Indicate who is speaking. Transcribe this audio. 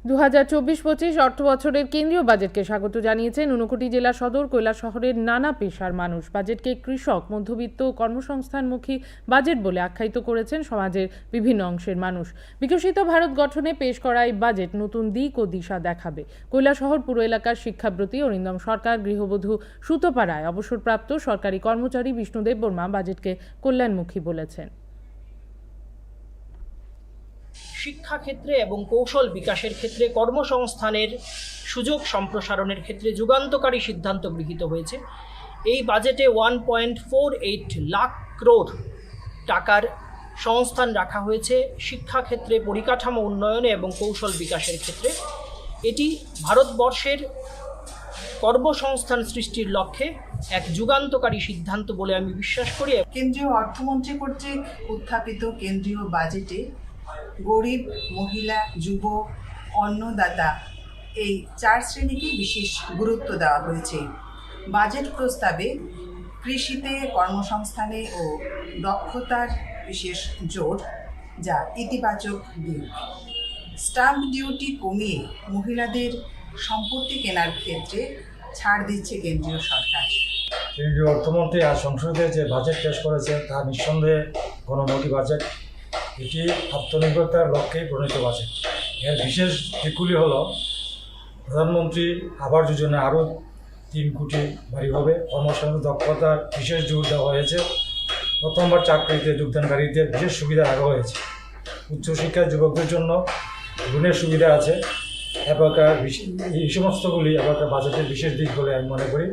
Speaker 1: 2024-25 অর্থ বছরের কেন্দ্রীয় বাজেটকে স্বাগত জানিয়েছেন ঊনকোটি জেলা সদর কৈলাসহরের নানা পেশার মানুষ। বাজেটকে কৃষক, মধ্যবিত্ত, কর্মসংস্থানমুখী বাজেট বলে আখ্যায়িত করেছেন সমাজের বিভিন্ন অংশের মানুষ। বিকশিত ভারত গঠনে পেশ করা এই বাজেট নতুন দিক ও দিশা দেখাবে। কৈলাসহর পুর এলাকার শিক্ষাব্রতী অরিন্দম সরকার, গৃহবধূ সুতপা রায়, অবসরপ্রাপ্ত সরকারি কর্মচারী বিষ্ণুদেব বর্মা বাজেটকে কল্যাণমুখী বলেছেন।
Speaker 2: শিক্ষাক্ষেত্রে এবং কৌশল বিকাশের ক্ষেত্রে কর্মসংস্থানের সুযোগ সম্প্রসারণের ক্ষেত্রে যুগান্তকারী সিদ্ধান্ত গৃহীত হয়েছে। এই বাজেটে 1.48 লাখ ক্রোড় টাকার সংস্থান রাখা হয়েছে শিক্ষাক্ষেত্রে পরিকাঠামো উন্নয়নে এবং কৌশল বিকাশের ক্ষেত্রে। এটি ভারতবর্ষের কর্মসংস্থান সৃষ্টির লক্ষ্যে এক যুগান্তকারী সিদ্ধান্ত বলে আমি বিশ্বাস করি।
Speaker 3: কেন্দ্রীয় অর্থমন্ত্রী কর্তৃক উত্থাপিত কেন্দ্রীয় বাজেটে গরিব, মহিলা, যুব, অন্নদাতা এই 4 শ্রেণীকে বিশেষ গুরুত্ব দেওয়া হয়েছে। বাজেট প্রস্তাবে কৃষিতে কর্মসংস্থানে ও দক্ষতার বিশেষ জোর, যা ইতিবাচক দিক। স্ট্যাম্প ডিউটি কমিয়ে মহিলাদের সম্পত্তি কেনার ক্ষেত্রে ছাড় দিচ্ছে কেন্দ্রীয় সরকার।
Speaker 4: কেন্দ্রীয় অর্থমন্ত্রী আজ সংসদে যে বাজেট পেশ করেছেন তা নিঃসন্দেহে গণমুখী বাজেট। এটি আত্মনির্ভরতার লক্ষ্যে প্রণীত বাজেট। এর বিশেষ দিকগুলি হল, প্রধানমন্ত্রী আবাস যোজনা আরও 3 কোটি বাড়ি হবে। কর্মসংস্থান দক্ষতার বিশেষ জোর দেওয়া হয়েছে। প্রথমবার চাকরিতে যোগদানকারীদের বিশেষ সুবিধা রাখা হয়েছে। উচ্চশিক্ষার যুবকদের জন্য ঋণের সুবিধা আছে। এই সমস্তগুলি এবারকার বাজেটের বিশেষ দিক বলে আমি মনে করি।